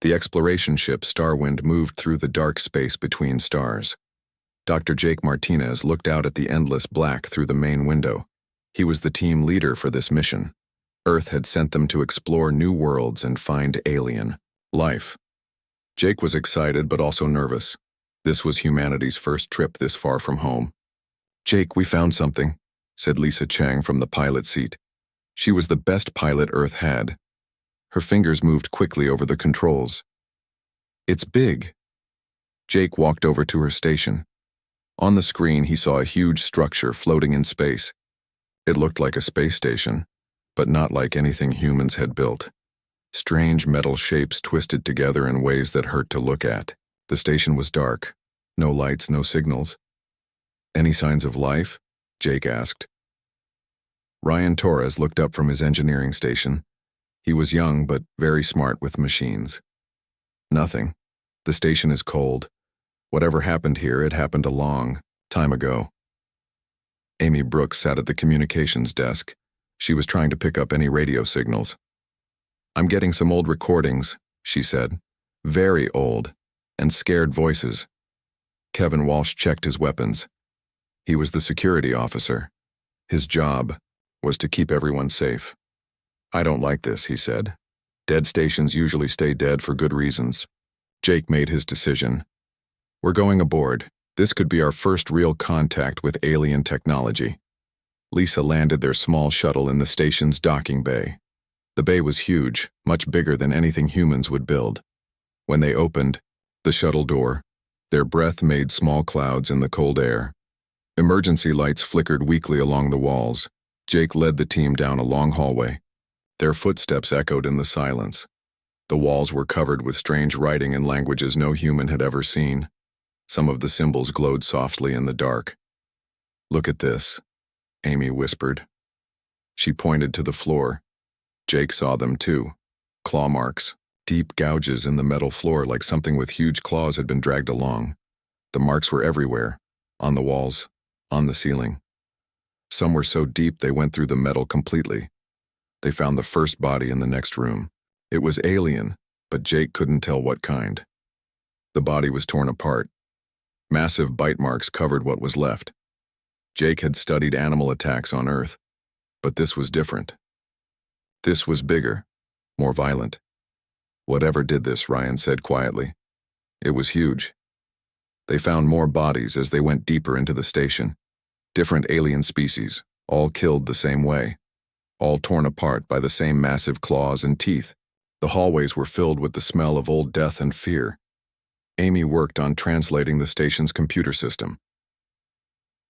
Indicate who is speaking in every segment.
Speaker 1: The exploration ship Starwind moved through the dark space between stars. Dr. Jake Martinez looked out at the endless black through the main window. He was the team leader for this mission. Earth had sent them to explore new worlds and find alien life. Jake was excited but also nervous. This was humanity's first trip this far from home. "Jake, we found something," said Lisa Chang from the pilot seat. She was the best pilot Earth had. Her fingers moved quickly over the controls. "It's big." Jake walked over to her station. On the screen, he saw a huge structure floating in space. It looked like a space station, but not like anything humans had built. Strange metal shapes twisted together in ways that hurt to look at. The station was dark. No lights, no signals. "Any signs of life?" Jake asked. Ryan Torres looked up from his engineering station. He was young but very smart with machines. "Nothing. The station is cold. Whatever happened here, it happened a long time ago." Amy Brooks sat at the communications desk. She was trying to pick up any radio signals. "I'm getting some old recordings," she said. "Very old, and scared voices." Kevin Walsh checked his weapons. He was the security officer. His job was to keep everyone safe. "I don't like this," he said. "Dead stations usually stay dead for good reasons." Jake made his decision. "We're going aboard. This could be our first real contact with alien technology." Lisa landed their small shuttle in the station's docking bay. The bay was huge, much bigger than anything humans would build. When they opened the shuttle door, their breath made small clouds in the cold air. Emergency lights flickered weakly along the walls. Jake led the team down a long hallway. Their footsteps echoed in the silence. The walls were covered with strange writing in languages no human had ever seen. Some of the symbols glowed softly in the dark. "Look at this," Amy whispered. She pointed to the floor. Jake saw them too. Claw marks, deep gouges in the metal floor like something with huge claws had been dragged along. The marks were everywhere, on the walls, on the ceiling. Some were so deep they went through the metal completely. They found the first body in the next room. It was alien, but Jake couldn't tell what kind. The body was torn apart. Massive bite marks covered what was left. Jake had studied animal attacks on Earth, but this was different. This was bigger, more violent. "Whatever did this," Ryan said quietly. "It was huge." They found more bodies as they went deeper into the station. Different alien species, all killed the same way. All torn apart by the same massive claws and teeth. The hallways were filled with the smell of old death and fear. Amy worked on translating the station's computer system.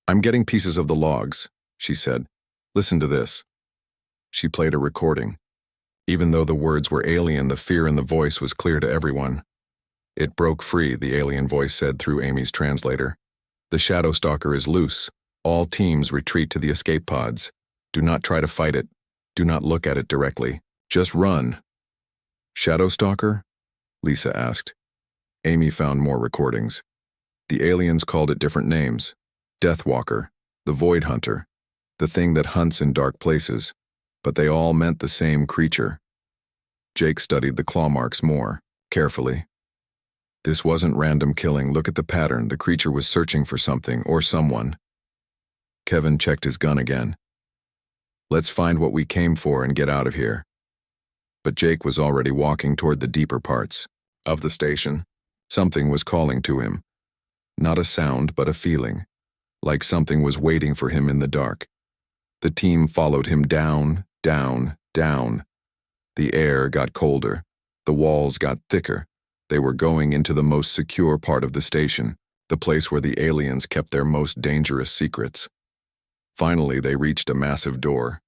Speaker 1: "I'm getting pieces of the logs," she said. "Listen to this." She played a recording. Even though the words were alien, the fear in the voice was clear to everyone. "It broke free," the alien voice said through Amy's translator. "The Shadow Stalker is loose. All teams retreat to the escape pods. Do not try to fight it. Do not look at it directly. Just run." "Shadow Stalker?" Lisa asked. Amy found more recordings. The aliens called it different names. Deathwalker, the Void Hunter, the thing that hunts in dark places. But they all meant the same creature. Jake studied the claw marks more, carefully. This wasn't random killing. Look at the pattern. The creature was searching for something or someone. Kevin checked his gun again. "Let's find what we came for and get out of here." But Jake was already walking toward the deeper parts of the station. Something was calling to him. Not a sound, but a feeling. Like something was waiting for him in the dark. The team followed him down, down, down. The air got colder. The walls got thicker. They were going into the most secure part of the station, the place where the aliens kept their most dangerous secrets. Finally, they reached a massive door.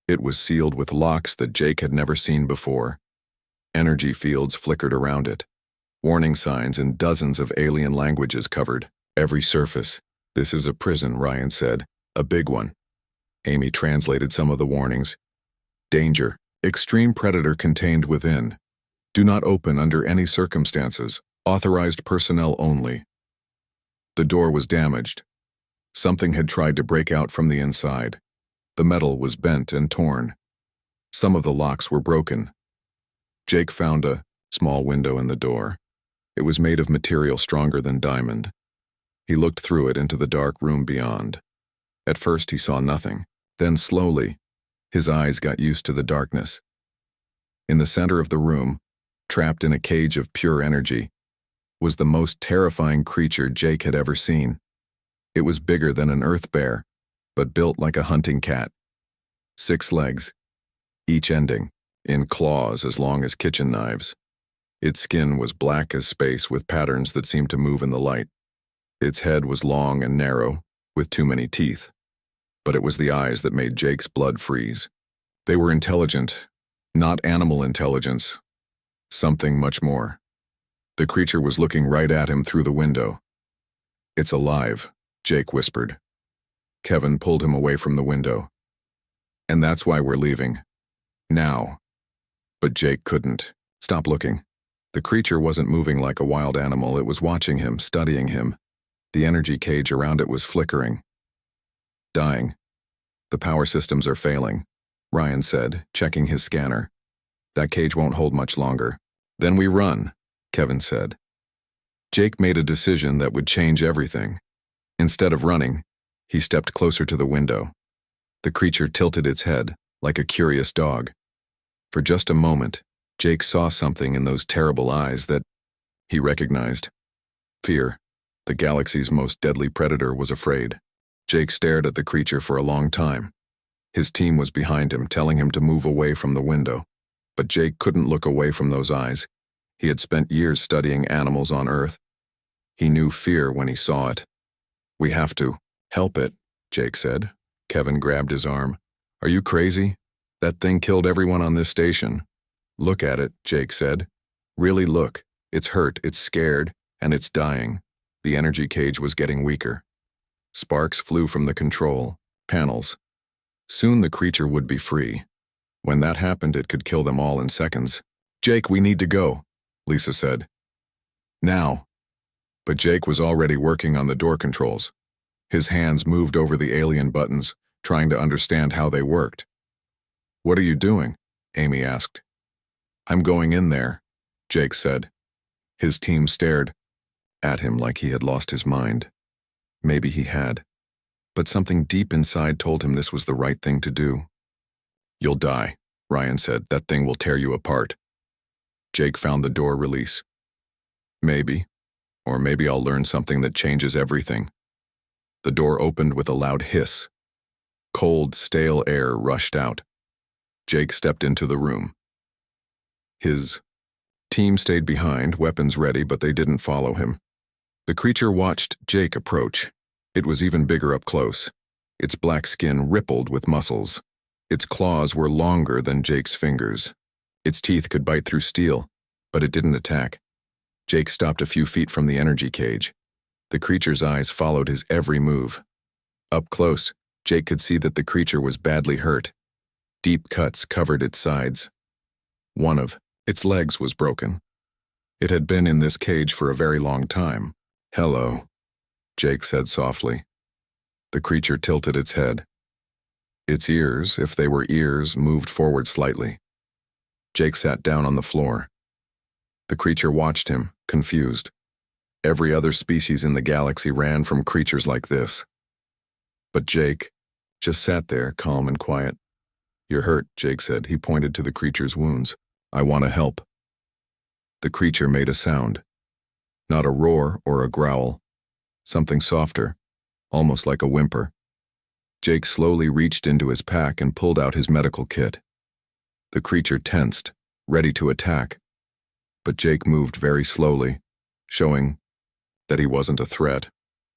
Speaker 1: It was sealed with locks that Jake had never seen before. Energy fields flickered around it. Warning signs in dozens of alien languages covered every surface. "This is a prison," Ryan said. "A big one." Amy translated some of the warnings. "Danger. Extreme predator contained within. Do not open under any circumstances. Authorized personnel only." The door was damaged. Something had tried to break out from the inside. The metal was bent and torn. Some of the locks were broken. Jake found a small window in the door. It was made of material stronger than diamond. He looked through it into the dark room beyond. At first he saw nothing. Then slowly, his eyes got used to the darkness. In the center of the room, trapped in a cage of pure energy, was the most terrifying creature Jake had ever seen. It was bigger than an earth bear, but built like a hunting cat. 6 legs, each ending in claws as long as kitchen knives. Its skin was black as space with patterns that seemed to move in the light. Its head was long and narrow, with too many teeth. But it was the eyes that made Jake's blood freeze. They were intelligent, not animal intelligence. Something much more. The creature was looking right at him through the window. "It's alive," Jake whispered. Kevin pulled him away from the window. "And that's why we're leaving. Now." But Jake couldn't. "Stop looking." The creature wasn't moving like a wild animal. It was watching him, studying him. The energy cage around it was flickering. "Dying. The power systems are failing," Ryan said, checking his scanner. "That cage won't hold much longer." "Then we run," Kevin said. Jake made a decision that would change everything. Instead of running, he stepped closer to the window. The creature tilted its head, like a curious dog. For just a moment, Jake saw something in those terrible eyes that he recognized. Fear. The galaxy's most deadly predator was afraid. Jake stared at the creature for a long time. His team was behind him, telling him to move away from the window. But Jake couldn't look away from those eyes. He had spent years studying animals on Earth. He knew fear when he saw it. "We have to help it," Jake said. Kevin grabbed his arm. "Are you crazy? That thing killed everyone on this station." "Look at it," Jake said. "Really look. It's hurt, it's scared, and it's dying." The energy cage was getting weaker. Sparks flew from the control panels. Soon the creature would be free. When that happened, it could kill them all in seconds. "Jake, we need to go," Lisa said. "Now." But Jake was already working on the door controls. His hands moved over the alien buttons, trying to understand how they worked. "What are you doing?" Amy asked. "I'm going in there," Jake said. His team stared at him like he had lost his mind. Maybe he had. But something deep inside told him this was the right thing to do. "You'll die," Ryan said. "That thing will tear you apart." Jake found the door release. "Maybe. Or maybe I'll learn something that changes everything." The door opened with a loud hiss. Cold, stale air rushed out. Jake stepped into the room. His team stayed behind, weapons ready, but they didn't follow him. The creature watched Jake approach. It was even bigger up close. Its black skin rippled with muscles. Its claws were longer than Jake's fingers. Its teeth could bite through steel, but it didn't attack. Jake stopped a few feet from the energy cage. The creature's eyes followed his every move. Up close, Jake could see that the creature was badly hurt. Deep cuts covered its sides. One of its legs was broken. It had been in this cage for a very long time. "Hello," Jake said softly. The creature tilted its head. Its ears, if they were ears, moved forward slightly. Jake sat down on the floor. The creature watched him, confused. Every other species in the galaxy ran from creatures like this. But Jake just sat there, calm and quiet. "You're hurt," Jake said. He pointed to the creature's wounds. "I want to help." The creature made a sound. Not a roar or a growl. Something softer, almost like a whimper. Jake slowly reached into his pack and pulled out his medical kit. The creature tensed, ready to attack. But Jake moved very slowly, showing that he wasn't a threat.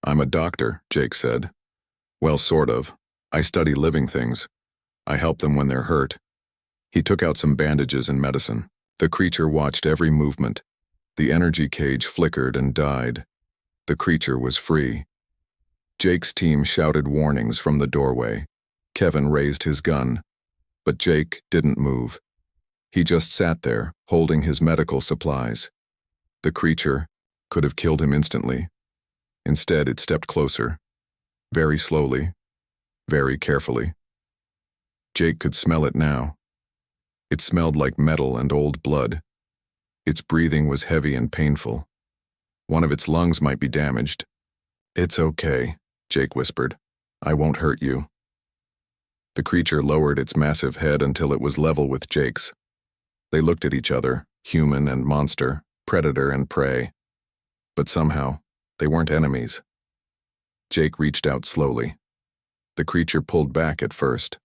Speaker 1: "I'm a doctor," Jake said. "Well, sort of. I study living things. I help them when they're hurt." He took out some bandages and medicine. The creature watched every movement. The energy cage flickered and died. The creature was free. Jake's team shouted warnings from the doorway. Kevin raised his gun. But Jake didn't move. He just sat there, holding his medical supplies. The creature could have killed him instantly. Instead, it stepped closer. Very slowly. Very carefully. Jake could smell it now. It smelled like metal and old blood. Its breathing was heavy and painful. One of its lungs might be damaged. "It's okay," Jake whispered. "I won't hurt you." The creature lowered its massive head until it was level with Jake's. They looked at each other, human and monster, predator and prey. But somehow, they weren't enemies. Jake reached out slowly. The creature pulled back at first.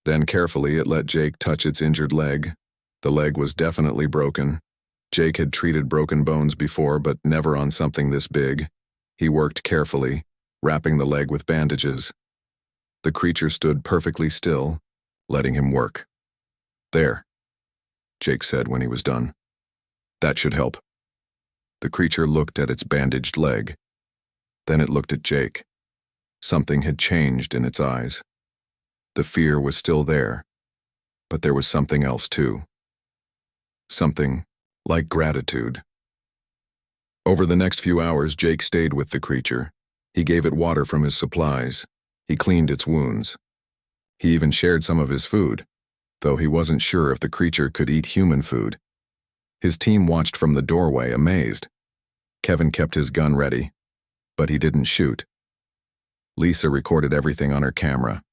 Speaker 1: Then carefully it let Jake touch its injured leg. The leg was definitely broken. Jake had treated broken bones before, but never on something this big. He worked carefully, wrapping the leg with bandages. The creature stood perfectly still, letting him work. "There," Jake said when he was done. "That should help." The creature looked at its bandaged leg. Then it looked at Jake. Something had changed in its eyes. The fear was still there, but there was something else too. Something like gratitude. Over the next few hours, Jake stayed with the creature. He gave it water from his supplies. He cleaned its wounds. He even shared some of his food, though he wasn't sure if the creature could eat human food. His team watched from the doorway, amazed. Kevin kept his gun ready, but he didn't shoot. Lisa recorded everything on her camera.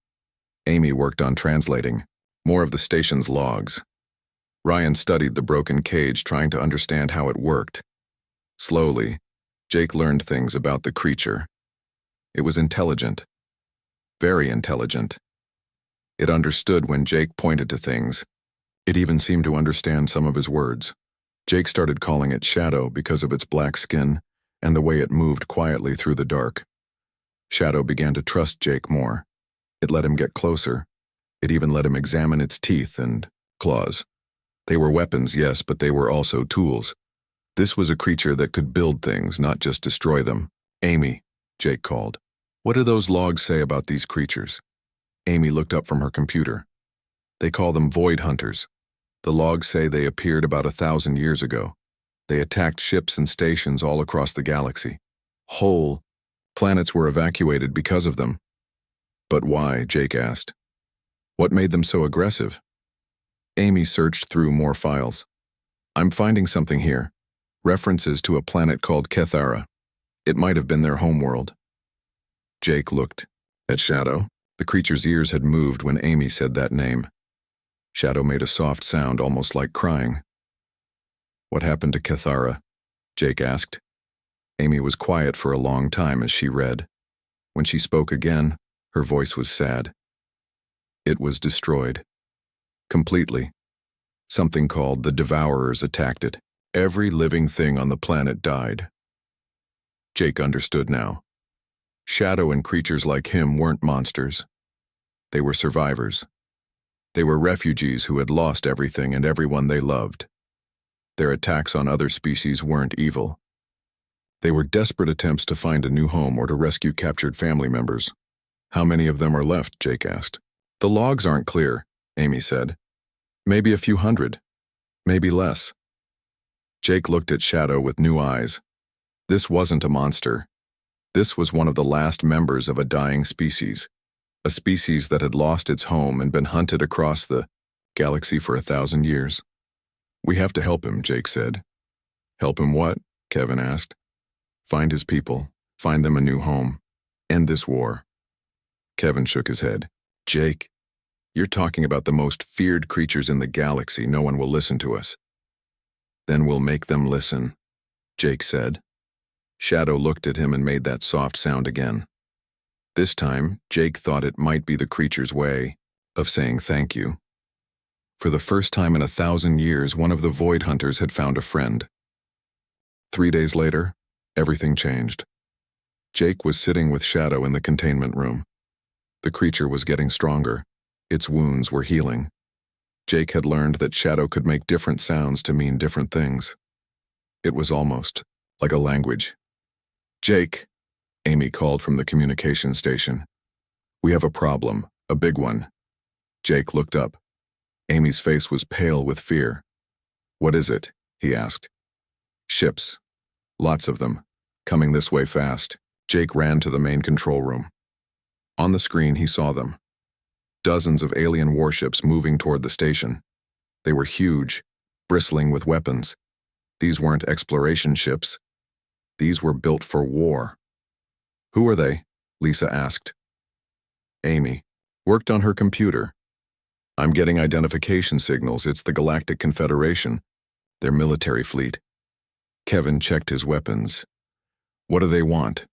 Speaker 1: Amy worked on translating more of the station's logs. Ryan studied the broken cage, trying to understand how it worked. Slowly, Jake learned things about the creature. It was intelligent. Very intelligent. It understood when Jake pointed to things. It even seemed to understand some of his words. Jake started calling it Shadow because of its black skin and the way it moved quietly through the dark. Shadow began to trust Jake more. It let him get closer. It even let him examine its teeth and claws. They were weapons, yes, but they were also tools. This was a creature that could build things, not just destroy them. "Amy," Jake called. "What do those logs say about these creatures?" Amy looked up from her computer. "They call them void hunters. The logs say they appeared about 1,000 years ago. They attacked ships and stations all across the galaxy. Whole planets were evacuated because of them." "But why?" Jake asked. "What made them so aggressive?" Amy searched through more files. "I'm finding something here. References to a planet called Kethara. It might have been their homeworld." Jake looked at Shadow. The creature's ears had moved when Amy said that name. Shadow made a soft sound, almost like crying. "What happened to Kethara?" Jake asked. Amy was quiet for a long time as she read. When she spoke again, her voice was sad. "It was destroyed. Completely. Something called the Devourers attacked it. Every living thing on the planet died." Jake understood now. Shadow and creatures like him weren't monsters. They were survivors. They were refugees who had lost everything and everyone they loved. Their attacks on other species weren't evil. They were desperate attempts to find a new home or to rescue captured family members. "How many of them are left?" Jake asked. "The logs aren't clear," Amy said. "Maybe a few hundred. Maybe less." Jake looked at Shadow with new eyes. This wasn't a monster. This was one of the last members of a dying species. A species that had lost its home and been hunted across the galaxy for 1,000 years. "We have to help him," Jake said. "Help him what?" Kevin asked. "Find his people. Find them a new home. End this war." Kevin shook his head. "Jake, you're talking about the most feared creatures in the galaxy. No one will listen to us." "Then we'll make them listen," Jake said. Shadow looked at him and made that soft sound again. This time, Jake thought it might be the creature's way of saying thank you. For the first time in 1,000 years, one of the Void Hunters had found a friend. 3 days later, everything changed. Jake was sitting with Shadow in the containment room. The creature was getting stronger. Its wounds were healing. Jake had learned that Shadow could make different sounds to mean different things. It was almost like a language. "Jake," Amy called from the communication station. "We have a problem, a big one." Jake looked up. Amy's face was pale with fear. "What is it?" he asked. "Ships. Lots of them. Coming this way fast." Jake ran to the main control room. On the screen, he saw them. Dozens of alien warships moving toward the station. They were huge, bristling with weapons. These weren't exploration ships. These were built for war. Who are they? Lisa asked. Amy. Worked on her computer. I'm getting identification signals. It's the Galactic Confederation. Their military fleet. Kevin checked his weapons. What do they want?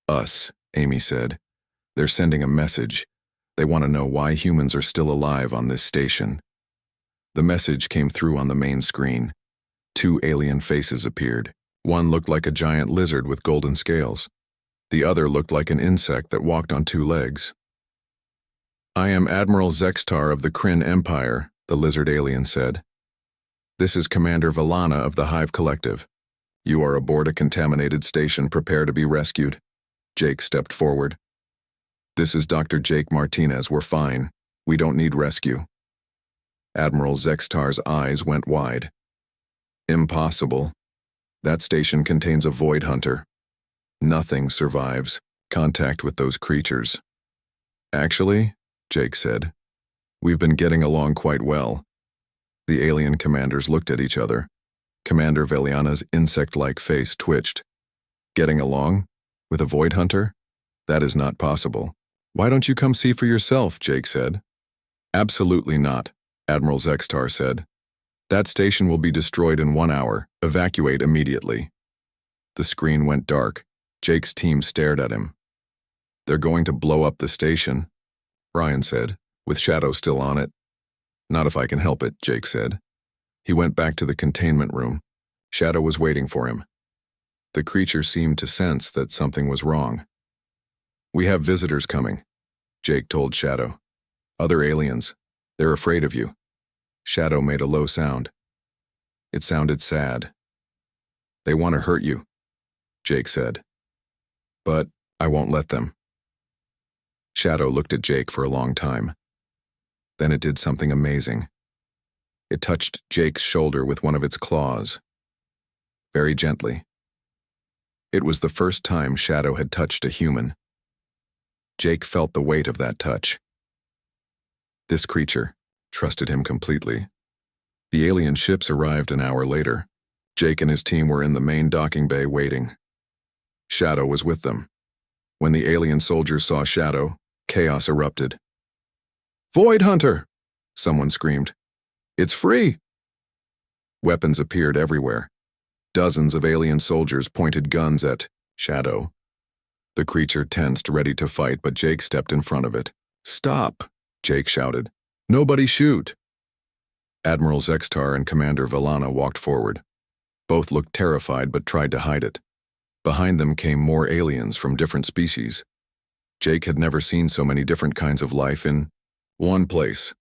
Speaker 1: Us, Amy said. They're sending a message. They want to know why humans are still alive on this station. The message came through on the main screen. 2 alien faces appeared. One looked like a giant lizard with golden scales. The other looked like an insect that walked on 2 legs. I am Admiral Zextar of the Kryn Empire, the lizard alien said. This is Commander Valana of the Hive Collective. You are aboard a contaminated station. Prepare to be rescued. Jake stepped forward. This is Dr. Jake Martinez. We're fine. We don't need rescue. Admiral Zextar's eyes went wide. Impossible. That station contains a void hunter. Nothing survives contact with those creatures. Actually, Jake said, we've been getting along quite well. The alien commanders looked at each other. Commander Veliana's insect-like face twitched. Getting along? With a void hunter? That is not possible. Why don't you come see for yourself? Jake said. Absolutely not, Admiral Zextar said. That station will be destroyed in 1 hour. Evacuate immediately. The screen went dark. Jake's team stared at him. They're going to blow up the station, Ryan said, with Shadow still on it. Not if I can help it, Jake said. He went back to the containment room. Shadow was waiting for him. The creature seemed to sense that something was wrong. We have visitors coming, Jake told Shadow. Other aliens. They're afraid of you. Shadow made a low sound. It sounded sad. They want to hurt you, Jake said. But I won't let them. Shadow looked at Jake for a long time. Then it did something amazing. It touched Jake's shoulder with one of its claws. Very gently. It was the first time Shadow had touched a human. Jake felt the weight of that touch. This creature trusted him completely. The alien ships arrived an hour later. Jake and his team were in the main docking bay waiting. Shadow was with them. When the alien soldiers saw Shadow, chaos erupted. Void Hunter! Someone screamed. It's free! Weapons appeared everywhere. Dozens of alien soldiers pointed guns at Shadow. The creature tensed, ready to fight, but Jake stepped in front of it. Stop! Jake shouted. Nobody shoot! Admiral Zextar and Commander Valana walked forward. Both looked terrified but tried to hide it. Behind them came more aliens from different species. Jake had never seen so many different kinds of life in one place.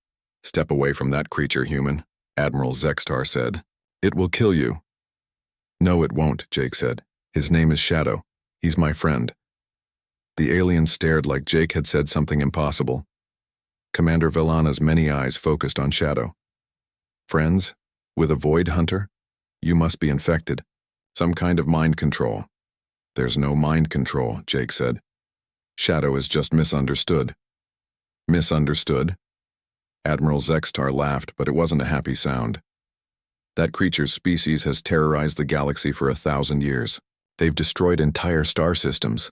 Speaker 1: Step away from that creature, human, Admiral Zextar said. It will kill you. No, it won't, Jake said. His name is Shadow. He's my friend. The alien stared like Jake had said something impossible. Commander Valana's many eyes focused on Shadow. Friends? With a void hunter? You must be infected. Some kind of mind control. There's no mind control, Jake said. Shadow is just misunderstood. Misunderstood? Admiral Zextar laughed, but it wasn't a happy sound. That creature's species has terrorized the galaxy for 1,000 years. They've destroyed entire star systems.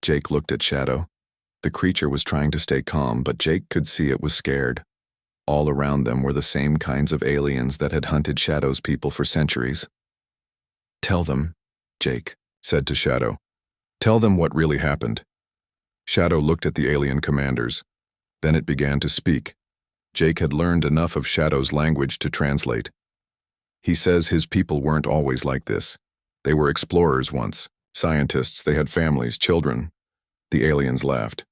Speaker 1: Jake looked at Shadow. The creature was trying to stay calm, but Jake could see it was scared. All around them were the same kinds of aliens that had hunted Shadow's people for centuries. Tell them, Jake said to Shadow. Tell them what really happened. Shadow looked at the alien commanders. Then it began to speak. Jake had learned enough of Shadow's language to translate. He says his people weren't always like this. They were explorers once, scientists, they had families, children. The aliens laughed.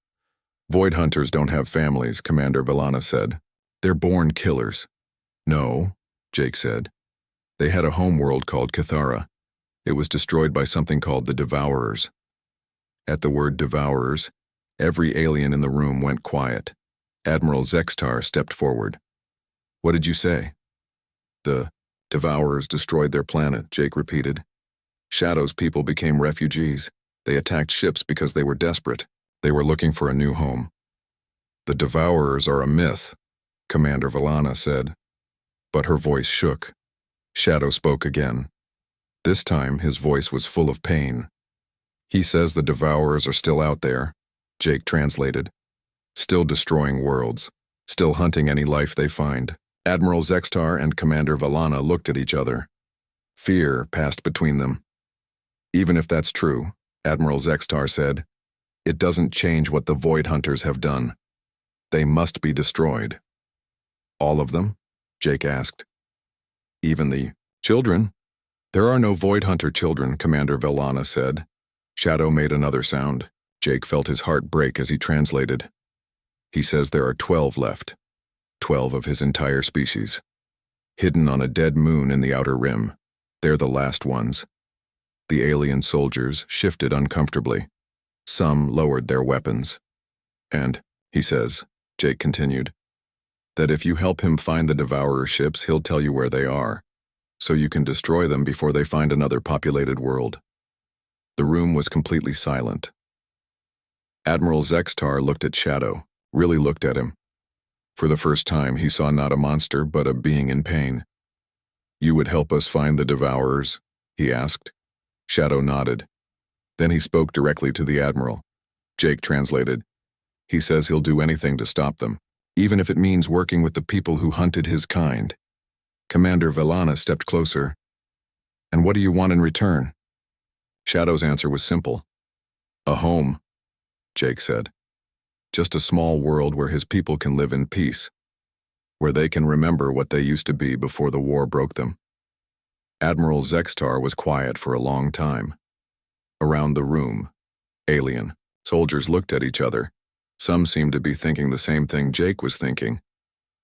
Speaker 1: Void hunters don't have families, Commander Valana said. They're born killers. No, Jake said. They had a homeworld called Cathara. It was destroyed by something called the Devourers. At the word Devourers, every alien in the room went quiet. Admiral Zextar stepped forward. What did you say? The Devourers destroyed their planet, Jake repeated. Shadow's people became refugees. They attacked ships because they were desperate. They were looking for a new home. The Devourers are a myth, Commander Valana said. But her voice shook. Shadow spoke again. This time, his voice was full of pain. He says the Devourers are still out there, Jake translated. Still destroying worlds, still hunting any life they find. Admiral Zextar and Commander Valana looked at each other. Fear passed between them. Even if that's true, Admiral Zextar said, it doesn't change what the Void Hunters have done. They must be destroyed. All of them? Jake asked. Even the children? There are no Void Hunter children, Commander Valana said. Shadow made another sound. Jake felt his heart break as he translated. He says there are 12 left. 12 of his entire species. Hidden on a dead moon in the outer rim. They're the last ones. The alien soldiers shifted uncomfortably. Some lowered their weapons. And, he says, Jake continued, that if you help him find the Devourer ships, he'll tell you where they are, so you can destroy them before they find another populated world. The room was completely silent. Admiral Zextar looked at Shadow, really looked at him. For the first time, he saw not a monster, but a being in pain. You would help us find the Devourers? He asked. Shadow nodded. Then he spoke directly to the Admiral. Jake translated. He says he'll do anything to stop them, even if it means working with the people who hunted his kind. Commander Valana stepped closer. And what do you want in return? Shadow's answer was simple. A home, Jake said. Just a small world where his people can live in peace, where they can remember what they used to be before the war broke them. Admiral Zextar was quiet for a long time. Around the room, alien soldiers looked at each other. Some seemed to be thinking the same thing Jake was thinking.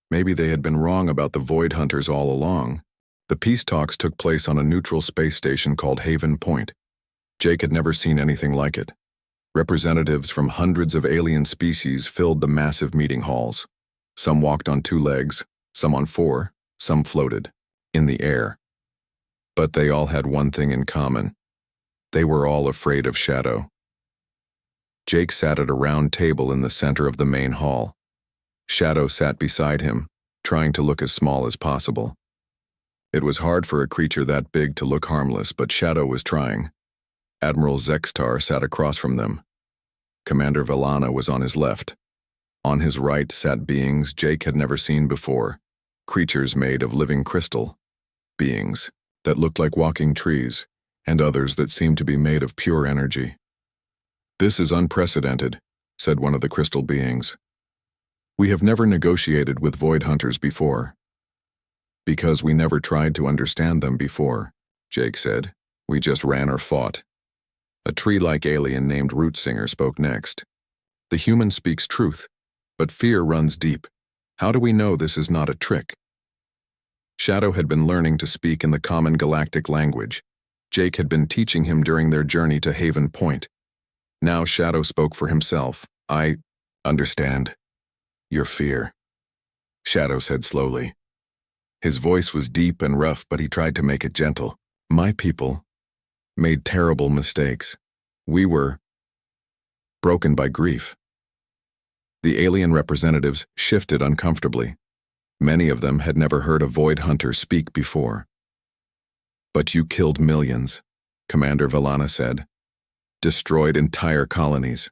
Speaker 1: Maybe they had been wrong about the Void Hunters all along. The peace talks took place on a neutral space station called Haven Point. Jake had never seen anything like it. Representatives from hundreds of alien species filled the massive meeting halls. Some walked on 2 legs, some on 4, some floated, in the air. But they all had one thing in common. They were all afraid of Shadow. Jake sat at a round table in the center of the main hall. Shadow sat beside him, trying to look as small as possible. It was hard for a creature that big to look harmless, but Shadow was trying. Admiral Zextar sat across from them. Commander Valana was on his left. On his right sat beings Jake had never seen before, creatures made of living crystal, beings that looked like walking trees, and others that seemed to be made of pure energy. This is unprecedented, said one of the crystal beings. We have never negotiated with Void Hunters before. Because we never tried to understand them before, Jake said. We just ran or fought. A tree-like alien named Rootsinger spoke next. The human speaks truth, but fear runs deep. How do we know this is not a trick? Shadow had been learning to speak in the common galactic language. Jake had been teaching him during their journey to Haven Point. Now Shadow spoke for himself. I understand your fear, Shadow said slowly. His voice was deep and rough, but he tried to make it gentle. My people made terrible mistakes. We were broken by grief. The alien representatives shifted uncomfortably. Many of them had never heard a Void Hunter speak before. But you killed millions, Commander Valana said. Destroyed entire colonies.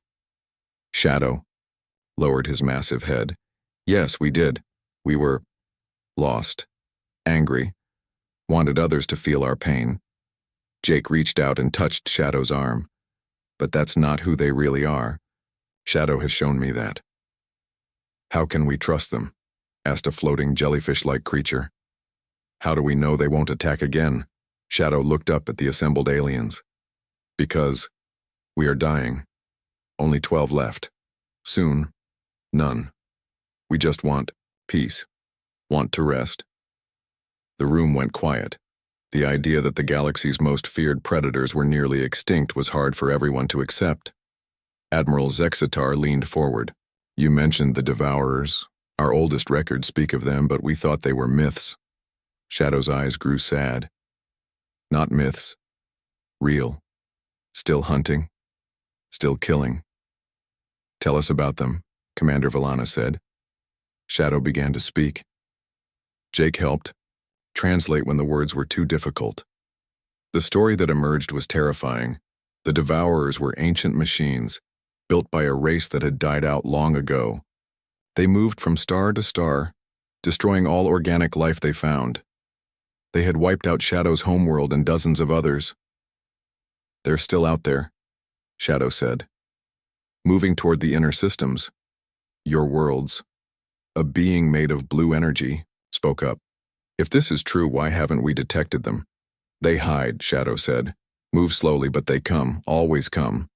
Speaker 1: Shadow lowered his massive head. Yes, we did. We were lost, angry, wanted others to feel our pain. Jake reached out and touched Shadow's arm. But that's not who they really are. Shadow has shown me that. How can we trust them? Asked a floating jellyfish-like creature. How do we know they won't attack again? Shadow looked up at the assembled aliens. Because we are dying. Only 12 left. Soon, none. We just want peace. Want to rest. The room went quiet. The idea that the galaxy's most feared predators were nearly extinct was hard for everyone to accept. Admiral Zextar leaned forward. You mentioned the Devourers. Our oldest records speak of them, but we thought they were myths. Shadow's eyes grew sad. Not myths. Real. Still hunting. Still killing. Tell us about them, Commander Valana said. Shadow began to speak. Jake helped translate when the words were too difficult. The story that emerged was terrifying. The Devourers were ancient machines, built by a race that had died out long ago. They moved from star to star, destroying all organic life they found. They had wiped out Shadow's homeworld and dozens of others. "They're still out there," Shadow said. "Moving toward the inner systems. Your worlds." A being made of blue energy spoke up. "If this is true, why haven't we detected them?" "They hide," Shadow said. "Move slowly, but they come, always come."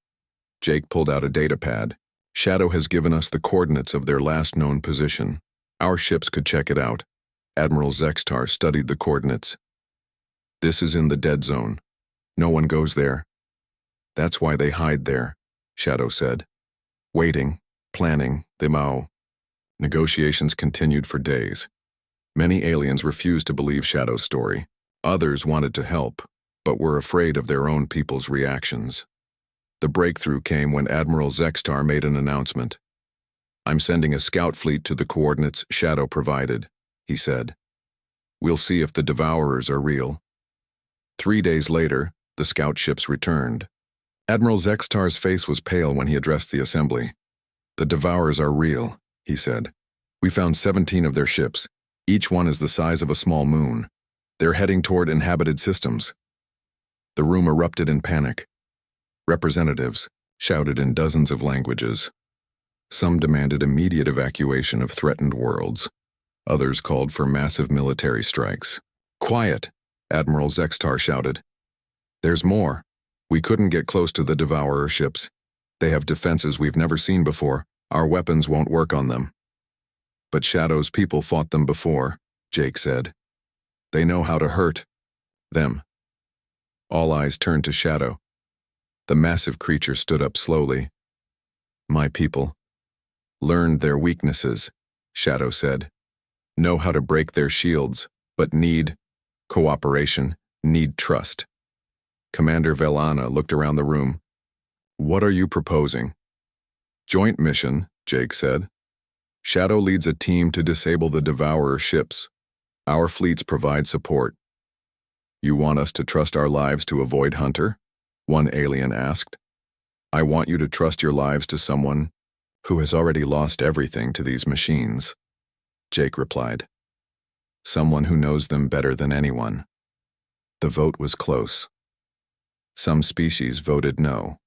Speaker 1: Jake pulled out a data pad. "Shadow has given us the coordinates of their last known position. Our ships could check it out." Admiral Zextar studied the coordinates. "This is in the dead zone. No one goes there." "That's why they hide there," Shadow said. Waiting, planning, they mow. Negotiations continued for days. Many aliens refused to believe Shadow's story. Others wanted to help, but were afraid of their own people's reactions. The breakthrough came when Admiral Zextar made an announcement. "I'm sending a scout fleet to the coordinates Shadow provided," he said. "We'll see if the Devourers are real." 3 days later, the scout ships returned. Admiral Zextar's face was pale when he addressed the assembly. "The Devourers are real," he said. "We found 17 of their ships. Each one is the size of a small moon. They're heading toward inhabited systems." The room erupted in panic. Representatives shouted in dozens of languages. Some demanded immediate evacuation of threatened worlds. Others called for massive military strikes. "Quiet!" Admiral Zextar shouted. "There's more. We couldn't get close to the Devourer ships. They have defenses we've never seen before. Our weapons won't work on them." "But Shadow's people fought them before," Jake said. "They know how to hurt them." All eyes turned to Shadow. The massive creature stood up slowly. "My people learned their weaknesses," Shadow said. "Know how to break their shields, but need cooperation, need trust." Commander Velana looked around the room. "What are you proposing?" "Joint mission," Jake said. "Shadow leads a team to disable the Devourer ships. Our fleets provide support." "You want us to trust our lives to avoid Hunter?" one alien asked. "I want you to trust your lives to someone who has already lost everything to these machines," Jake replied. "Someone who knows them better than anyone." The vote was close. Some species voted no.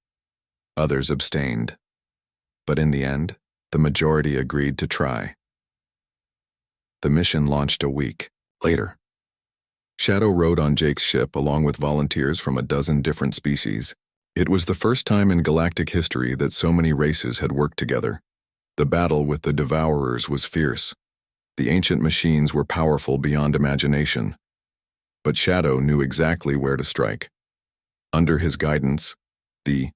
Speaker 1: Others abstained. But in the end, the majority agreed to try. The mission launched a week later. Shadow rode on Jake's ship along with volunteers from a dozen different species. It was the first time in galactic history that so many races had worked together. The battle with the Devourers was fierce. The ancient machines were powerful beyond imagination. But Shadow knew exactly where to strike. Under his guidance, the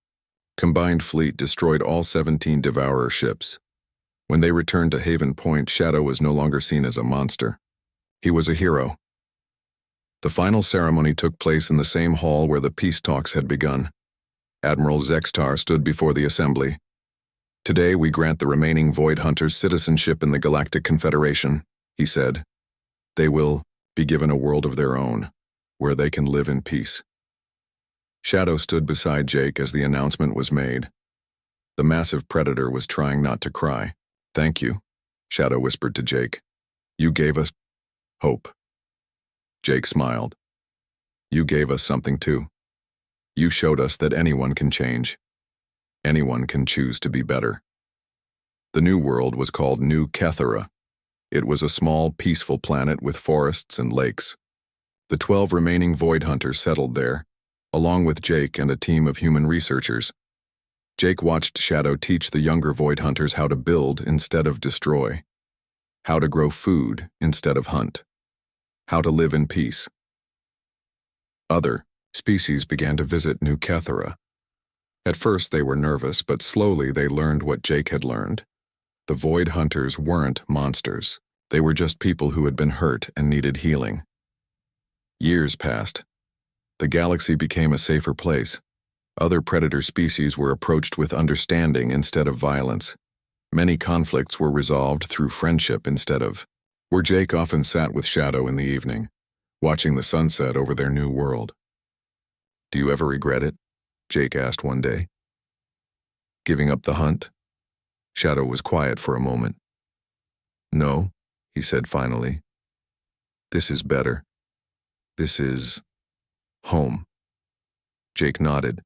Speaker 1: combined fleet destroyed all 17 Devourer ships. When they returned to Haven Point, Shadow was no longer seen as a monster. He was a hero. The final ceremony took place in the same hall where the peace talks had begun. Admiral Zextar stood before the assembly. "Today we grant the remaining Void Hunters citizenship in the Galactic Confederation," he said. "They will be given a world of their own, where they can live in peace." Shadow stood beside Jake as the announcement was made. The massive predator was trying not to cry. "Thank you," Shadow whispered to Jake. "You gave us hope." Jake smiled. "You gave us something too. You showed us that anyone can change. Anyone can choose to be better." The new world was called New Kethera. It was a small, peaceful planet with forests and lakes. The 12 remaining Void Hunters settled there, along with Jake and a team of human researchers. Jake watched Shadow teach the younger Void Hunters how to build instead of destroy, how to grow food instead of hunt, how to live in peace. Other species began to visit New Kethera. At first they were nervous, but slowly they learned what Jake had learned. The Void Hunters weren't monsters. They were just people who had been hurt and needed healing. Years passed. The galaxy became a safer place. Other predator species were approached with understanding instead of violence. Many conflicts were resolved through friendship instead of where Jake often sat with Shadow in the evening, watching the sunset over their new world. Do you ever regret it? Jake asked one day. Giving up the hunt? Shadow was quiet for a moment. No, he said finally. This is better. This is home. Jake nodded.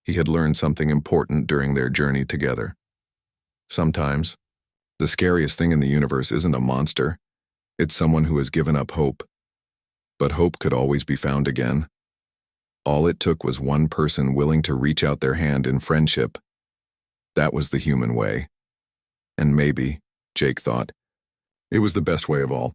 Speaker 1: He had learned something important during their journey together. Sometimes, the scariest thing in the universe isn't a monster. It's someone who has given up hope. But hope could always be found again. All it took was one person willing to reach out their hand in friendship. That was the human way. And maybe, Jake thought, it was the best way of all.